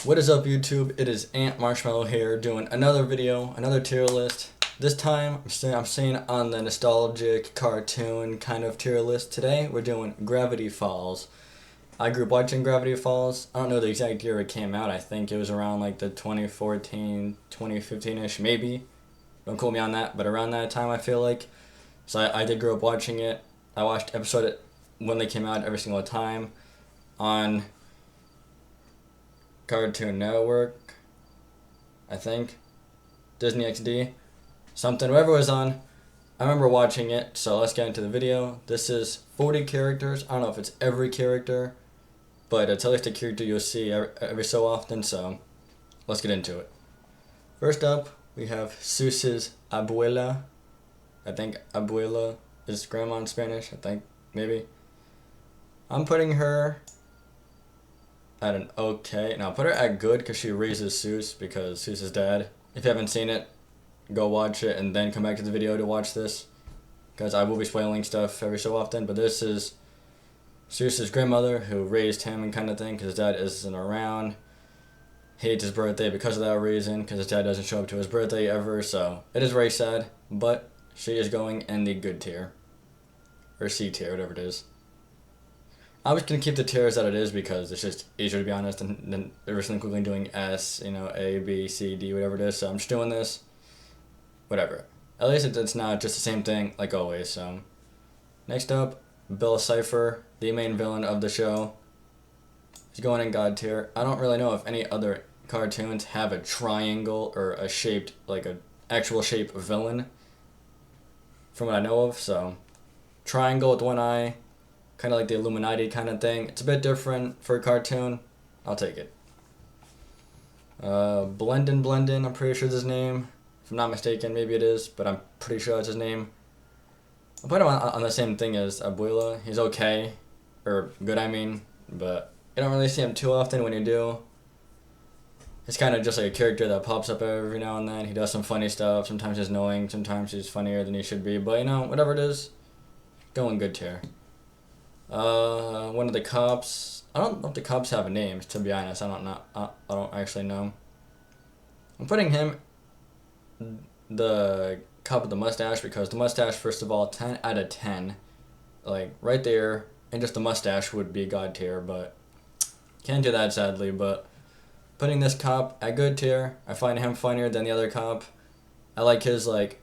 What is up, YouTube? It is Ant-Marshmallow here doing another video, another tier list. This time I'm staying on the nostalgic cartoon kind of tier list. Today we're doing Gravity Falls. I grew up watching Gravity Falls. I don't know the exact year it came out. I think it was around like the 2014, 2015-ish maybe. Don't quote me on that, but around that time I feel like. So I did grow up watching it. I watched episode when they came out every single time on Cartoon Network, I think, Disney XD, something, whatever was on. I remember watching it, so let's get into the video. This is 40 characters. I don't know if it's every character, but it's at least a character you'll see every so often, so let's get into it. First up, we have Seuss's abuela. I think abuela is grandma in Spanish, I think, maybe. I'm putting her at an okay. Now put her at good because she raises Seuss, because Seuss is dad. If you haven't seen it, go watch it and then come back to the video to watch this, because I will be spoiling stuff every so often. But this is Seuss's grandmother who raised him and kind of thing, because his dad isn't around. Hates his birthday because of that reason, because his dad doesn't show up to his birthday ever. So it is very sad, but she is going in the good tier, or C tier, whatever it is. I was gonna keep the tiers that it is because it's just easier, to be honest, than originally quickly doing S, A, B, C, D, whatever it is. So I'm just doing this, whatever. At least it's not just the same thing like always. So next up, Bill Cipher, the main villain of the show. He's going in God tier. I don't really know if any other cartoons have a triangle or a shaped, like a actual shape villain, from what I know of. So triangle with one eye, kind of like the Illuminati kind of thing. It's a bit different for a cartoon. I'll take it. Blendin, I'm pretty sure is his name. If I'm not mistaken, maybe it is, but I'm pretty sure it's his name. I'll put him on the same thing as Abuela. He's okay, or good, I mean, but you don't really see him too often. When you do, he's kind of just like a character that pops up every now and then. He does some funny stuff. Sometimes he's annoying, sometimes he's funnier than he should be, but whatever it is, going good tier. One of the cops. I don't know if the cops have names, to be honest. I don't actually know. I'm putting him, the cop with the mustache, because the mustache, first of all, 10 out of 10. Like, right there, and just the mustache would be God tier, but can't do that, sadly. But putting this cop at good tier, I find him funnier than the other cop. I like his, like,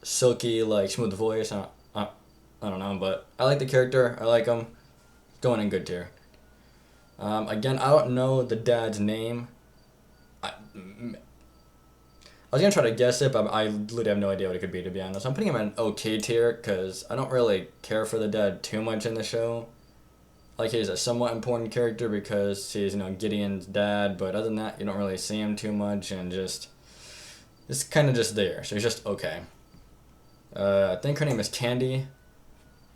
silky, like, smooth voice. I don't know, but I like the character. I like him. Going in good tier. Again, I don't know the dad's name. I was gonna try to guess it, but I literally have no idea what it could be, to be honest. I'm putting him in an okay tier because I don't really care for the dad too much in the show. Like, he's a somewhat important character because he's, Gideon's dad, but other than that, you don't really see him too much, and it's kind of just there. So he's just okay. I think her name is Candy.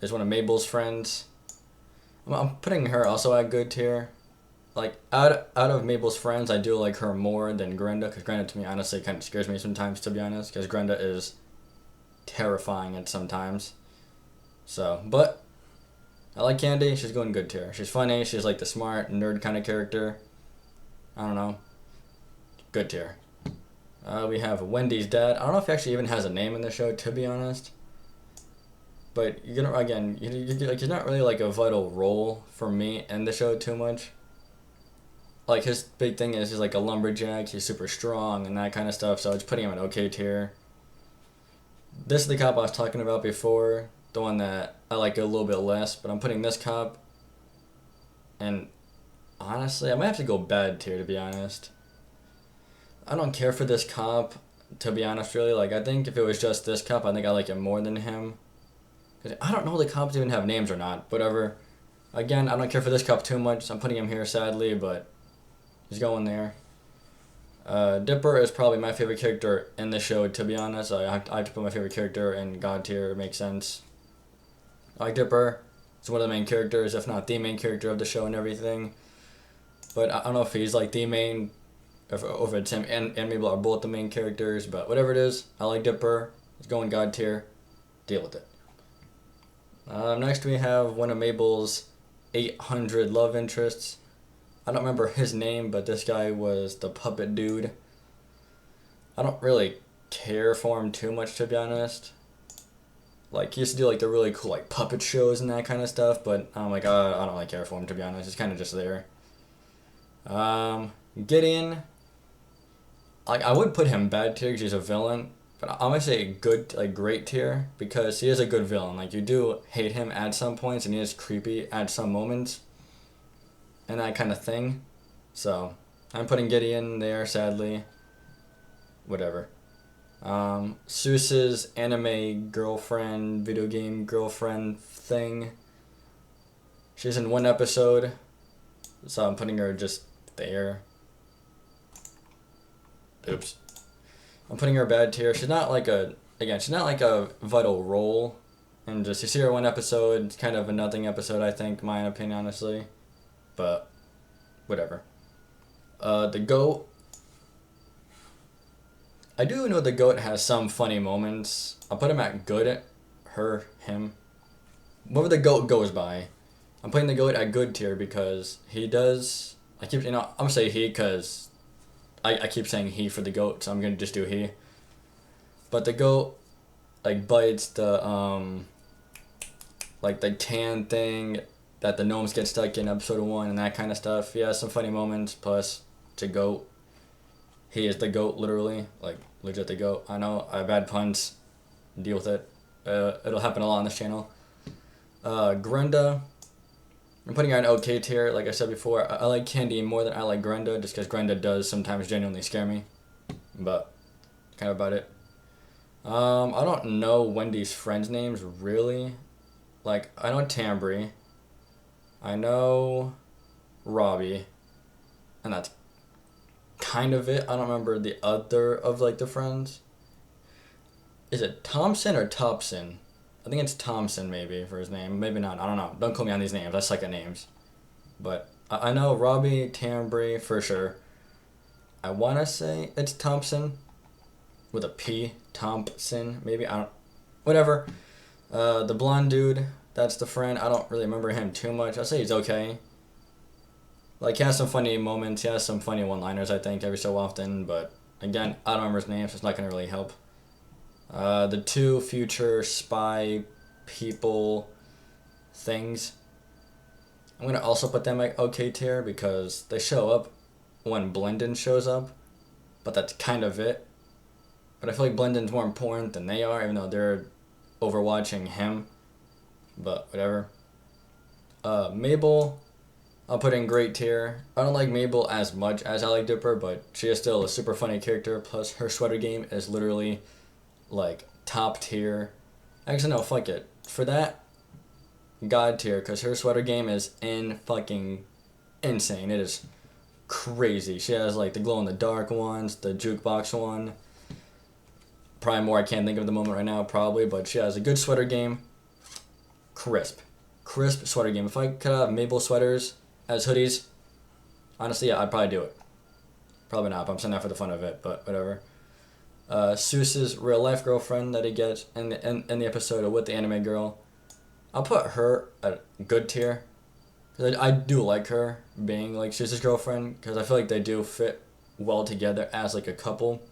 Is one of Mabel's friends. I'm putting her also at good tier. Like, out of Mabel's friends, I do like her more than Grenda, because Grenda, to me, honestly, kind of scares me sometimes, to be honest, because Grenda is terrifying at sometimes. So, but I like Candy. She's going good tier. She's funny. She's like the smart nerd kind of character. I don't know. Good tier. We have Wendy's dad. I don't know if he actually even has a name in the show, to be honest. But he's not really like a vital role for me in the show too much. Like, his big thing is he's like a lumberjack. He's super strong and that kind of stuff. So it's putting him in okay tier. This is the cop I was talking about before, the one that I like a little bit less. But I'm putting this cop, and honestly, I might have to go bad tier, to be honest. I don't care for this cop, to be honest. Really, like, I think if it was just this cop, I think I like him more than him. I don't know if the cops even have names or not. Whatever. Again, I don't care for this cop too much. I'm putting him here, sadly, but he's going there. Dipper is probably my favorite character in the show, to be honest. I have to put my favorite character in God tier. It makes sense. I like Dipper. He's one of the main characters, if not the main character of the show and everything. But I don't know if he's like the main, if it's him and Mabel are both the main characters. But whatever it is, I like Dipper. He's going God tier. Deal with it. Next we have one of Mabel's 800 love interests. I don't remember his name, but this guy was the puppet dude. I don't really care for him too much, to be honest. Like, he used to do, like, the really cool, like, puppet shows and that kind of stuff, but I'm like, I don't really care for him, to be honest. He's kind of just there. Gideon, like, I would put him bad tier because he's a villain, but I'm gonna say good, like, great tier because he is a good villain. Like, you do hate him at some points, and he is creepy at some moments, and that kind of thing. So, I'm putting Gideon there, sadly. Whatever. Seuss's anime girlfriend, video game girlfriend thing. She's in one episode, so I'm putting her just there. Oops. I'm putting her bad tier. She's not like she's not like a vital role. And just, you see her one episode, it's kind of a nothing episode, I think, my opinion, honestly. But, whatever. The GOAT. I do know the GOAT has some funny moments. I'll put him at good. Him. Whatever the GOAT goes by. I'm putting the GOAT at good tier because he does... I'm gonna say he because I keep saying he for the GOAT, so I'm gonna just do he. But the GOAT, like, bites the, like, the can thing that the gnomes get stuck in episode 1 and that kind of stuff. He has some funny moments, plus, to GOAT. He is the GOAT, literally. Like, legit the GOAT. I know, I have bad puns. Deal with it. It'll happen a lot on this channel. Grenda. I'm putting her in okay tier. Like I said before, I like Candy more than I like Grenda, just because Grenda does sometimes genuinely scare me. But, kind of about it. I don't know Wendy's friends' names, really. Like, I know Tambry. I know Robbie. And that's kind of it. I don't remember the other of, like, the friends. Is it Thompson or Topson? I think it's Thompson, maybe, for his name. Maybe not. I don't know. Don't quote me on these names. I suck at names. But I know Robbie, Tambry, for sure. I want to say it's Thompson. With a P. Thompson, maybe. I don't... Whatever. The blonde dude, that's the friend. I don't really remember him too much. I'll say he's okay. Like, he has some funny moments. He has some funny one-liners, I think, every so often. But, again, I don't remember his name, so it's not going to really help. The two future spy people things. I'm going to also put them at okay tier because they show up when Blendon shows up. But that's kind of it. But I feel like Blendon's more important than they are, even though they're overwatching him. But whatever. Mabel, I'll put in great tier. I don't like Mabel as much as I like Dipper, but she is still a super funny character. Plus, her sweater game is literally, like, top tier. Actually, no, fuck it. For that, God tier, because her sweater game is fucking insane. It is crazy. She has, like, the glow-in-the-dark ones, the jukebox one. Probably more I can't think of at the moment right now, probably, but she has a good sweater game. Crisp sweater game. If I could have Mabel sweaters as hoodies, honestly, yeah, I'd probably do it. Probably not, but I'm saying that for the fun of it, but whatever. Seuss's real life girlfriend that he gets in the episode of With the Anime Girl. I'll put her at good tier. Cause I do like her being, like, Seuss's girlfriend, because I feel like they do fit well together as, like, a couple.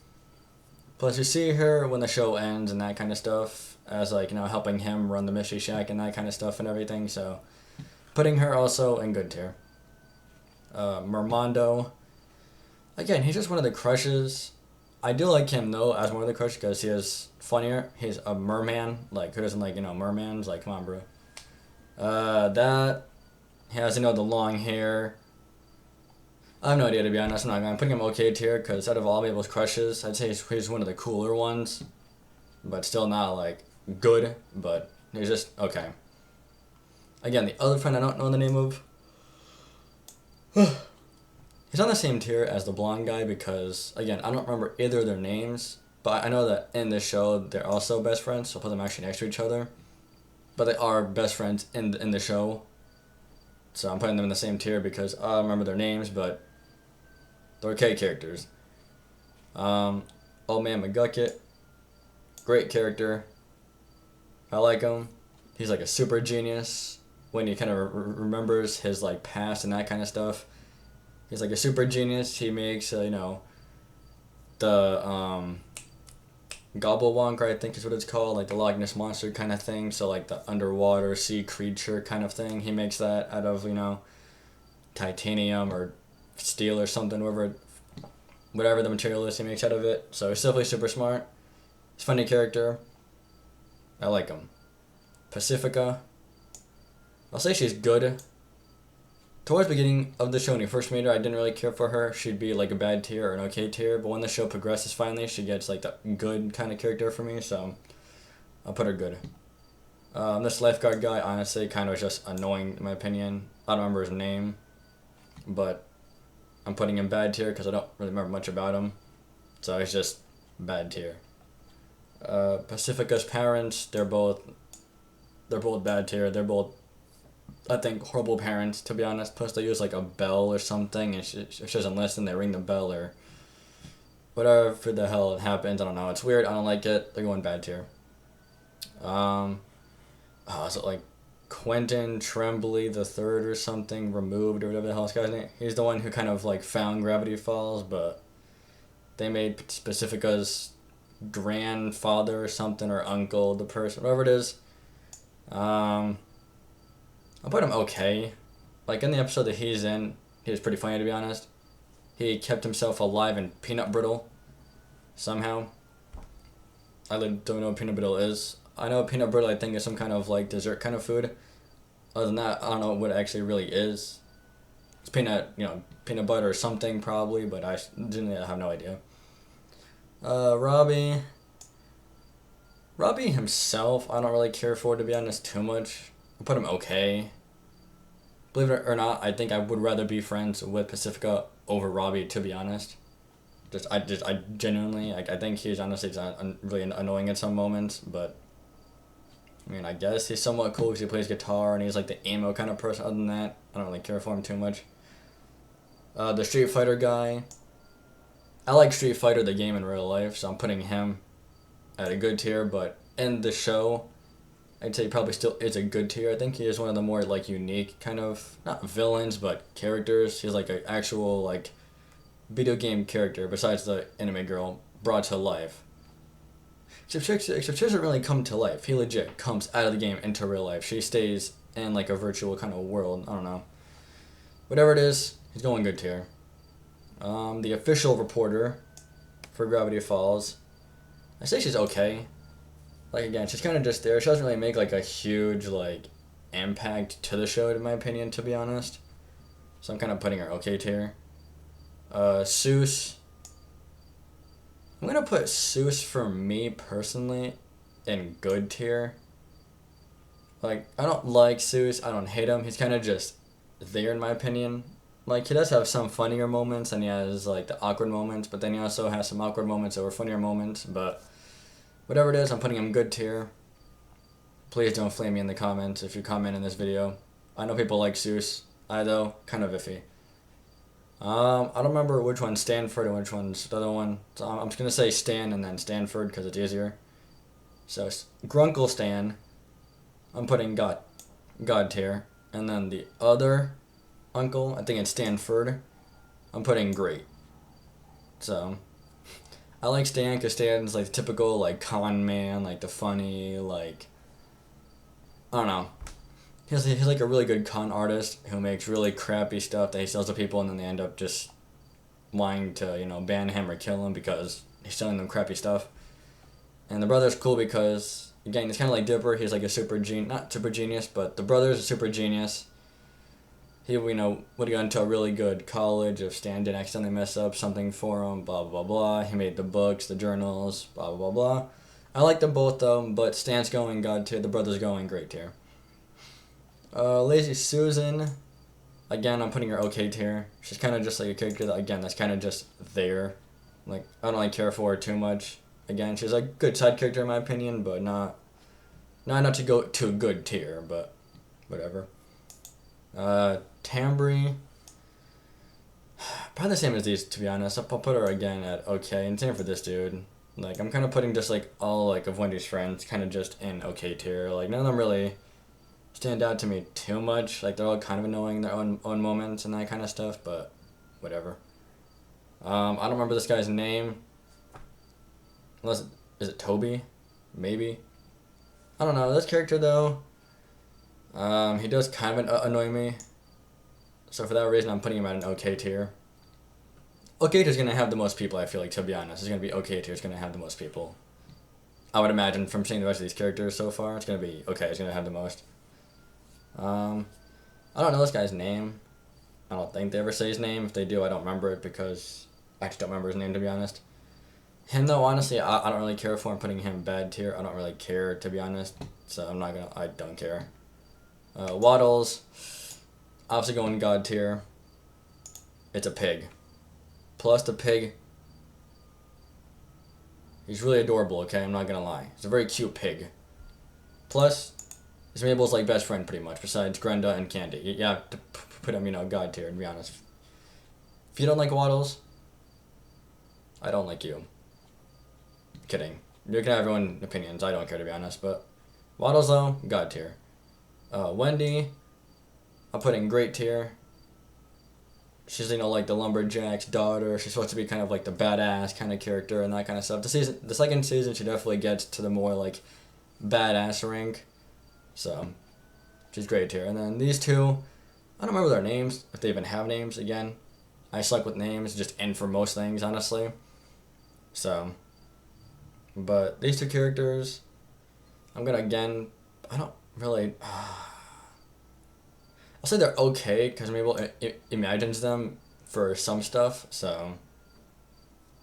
Plus, you see her when the show ends and that kind of stuff, as, like, you know, helping him run the Mystery Shack and that kind of stuff and everything, so putting her also in good tier. Mermando. Again, he's just one of the crushes. I do like him, though, as one of the crushes, because he is funnier. He's a merman. Like, who doesn't like, you know, mermans? Like, come on, bro. He has, you know, the long hair. I have no idea, to be honest. I'm putting him okay tier because out of all Mabel's crushes, I'd say he's one of the cooler ones. But still not, like, good. But he's just okay. Again, the other friend I don't know the name of. He's on the same tier as the blonde guy because, again, I don't remember either of their names. But I know that in this show, they're also best friends. So I'll put them actually next to each other. But they are best friends in the show. So I'm putting them in the same tier because I don't remember their names, but they're okay characters. Old Man McGucket. Great character. I like him. He's like a super genius when he kind of remembers his, like, past and that kind of stuff. He's like a super genius. He makes the Gobblewonker, I think is what it's called, like the Loch Ness monster kind of thing. So like the underwater sea creature kind of thing. He makes that out of titanium or steel or something, whatever the material is he makes out of it. So he's definitely super smart. He's a funny character. I like him. Pacifica, I'll say she's good. Towards the beginning of the show, when you first meet her, I didn't really care for her. She'd be like a bad tier or an okay tier, but when the show progresses finally, she gets like the good kind of character for me, so I'll put her good. This lifeguard guy, honestly, kind of was just annoying in my opinion. I don't remember his name, but I'm putting him bad tier because I don't really remember much about him, so he's just bad tier. Pacifica's parents, they're both bad tier. They're both, I think, horrible parents, to be honest. Plus, they use like a bell or something, and if she doesn't listen, they ring the bell or whatever the hell happens. I don't know. It's weird. I don't like it. They're going bad tier. Is it like Quentin Tremblay the Third or something? Removed or whatever the hell this guy's name. He's the one who kind of like found Gravity Falls, but they made Pacifica's grandfather or something, or uncle, the person, whatever it is. I'll put him okay. Like in the episode that he's in, he was pretty funny, to be honest. He kept himself alive in peanut brittle somehow. I don't know what peanut brittle is. I know peanut brittle, I think, is some kind of like dessert kind of food. Other than that, I don't know what it actually really is. It's peanut butter or something probably, but I have no idea. Robbie himself, I don't really care for, to be honest, too much. I'll put him okay. Believe it or not, I think I would rather be friends with Pacifica over Robbie, to be honest. I genuinely, I think he's honestly really annoying at some moments, but I mean, I guess he's somewhat cool because he plays guitar and he's like the emo kind of person. Other than that, I don't really care for him too much. The Street Fighter guy, I like Street Fighter the game in real life, so I'm putting him at a good tier, but in the show, I'd say he probably still is a good tier. I think he is one of the more like unique kind of, not villains, but characters. He's like an actual like video game character besides the anime girl brought to life. Except she doesn't really come to life. He legit comes out of the game into real life. She stays in like a virtual kind of world. I don't know. Whatever it is, he's going good tier. The official reporter for Gravity Falls, I say she's okay. Like again, she's kind of just there. She doesn't really make like a huge like impact to the show, in my opinion, to be honest. So I'm kind of putting her okay tier. Seuss. I'm gonna put Seuss for me personally in good tier. Like I don't like Seuss. I don't hate him. He's kind of just there in my opinion. Like he does have some funnier moments and he has like the awkward moments, but then he also has some awkward moments that were funnier moments. But whatever it is, I'm putting him good tier. Please don't flame me in the comments if you comment in this video. I know people like Seuss. I though kind of iffy. I don't remember which one's Stanford and which one's the other one. So I'm just gonna say Stan and then Stanford because it's easier. So Grunkle Stan, I'm putting God tier, and then the other uncle, I think it's Stanford, I'm putting great. So I like Stan because Stan's like the typical like con man, like the funny like I don't know. He's like a really good con artist who makes really crappy stuff that he sells to people, and then they end up just wanting to ban him or kill him because he's selling them crappy stuff. And the brother's cool because again he's kind of like Dipper. He's like a not super genius, but the brother's a super genius. He would have gone to a really good college if Stan didn't accidentally mess up something for him. Blah blah blah. He made the books, the journals. Blah blah blah. I like them both though, but Stan's going God tier. The brother's going great tier. Lazy Susan, again, I'm putting her okay tier. She's kind of just like a character that, again, that's kind of just there. Like, I don't really care for her too much. Again, she's a good side character in my opinion, but not to go to a good tier, but whatever. Tambry, probably the same as these, to be honest. I'll put her again at okay, and same for this dude. Like, I'm kind of putting just like all like of Wendy's friends kind of just in okay tier. Like, none of them really stand out to me too much. Like they're all kind of annoying in their own moments and that kind of stuff, but whatever. I don't remember this guy's name. Unless, is it Toby? Maybe. I don't know. This character though, he does kind of annoy me. So for that reason, I'm putting him at an okay tier. Okay tier's gonna have the most people, I feel like, to be honest. It's gonna be okay tier's gonna have the most people. I would imagine from seeing the rest of these characters so far, it's gonna be okay, it's gonna have the most. I don't know this guy's name. I don't think they ever say his name. If they do, I don't remember it because I just don't remember his name, to be honest. Him though, honestly, I don't really care for. I'm putting him bad tier. I don't really care, to be honest. So I don't care. Waddles, obviously going God tier. It's a pig. Plus the pig, he's really adorable, okay? I'm not gonna lie. He's a very cute pig. Plus, he's Mabel's like best friend pretty much, besides Grenda and Candy. You have to put him, God tier, to be honest. If you don't like Waddles, I don't like you. Kidding. You can have your own opinions. I don't care, to be honest, but Waddles though, God tier. Wendy, I'm putting great tier. She's, like the lumberjack's daughter. She's supposed to be kind of like the badass kind of character and that kind of stuff. The second season, she definitely gets to the more like badass rank. So, she's great tier. And then these two, I don't remember their names, if they even have names. Again, I suck with names, just in for most things, honestly. So, but these two characters, I'm gonna again, I don't really. I'll say they're okay because Mabel imagines them for some stuff. So,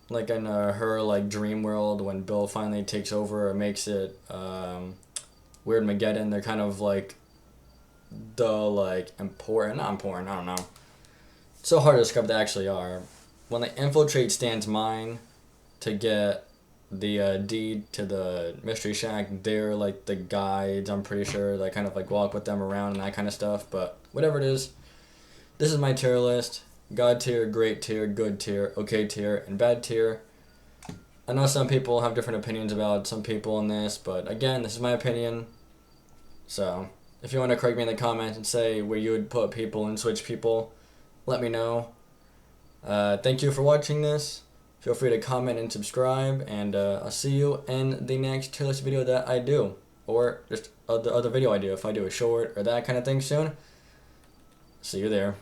like in her like dream world, when Bill finally takes over and makes it Weird Mageddon, they're kind of like the like important, not important. I don't know. It's so hard to describe what they actually are. When they infiltrate Stan's mind to get the deed to the Mystery Shack, they're like the guides, I'm pretty sure. They kind of like walk with them around and that kind of stuff. But whatever it is, this is my tier list. God tier, great tier, good tier, okay tier, and bad tier. I know some people have different opinions about some people in this, but again, this is my opinion. So, if you want to correct me in the comments and say where you would put people and switch people, let me know. Thank you for watching this. Feel free to comment and subscribe, and I'll see you in the next tier list video that I do, or just other video I do, if I do a short or that kind of thing soon. See you there.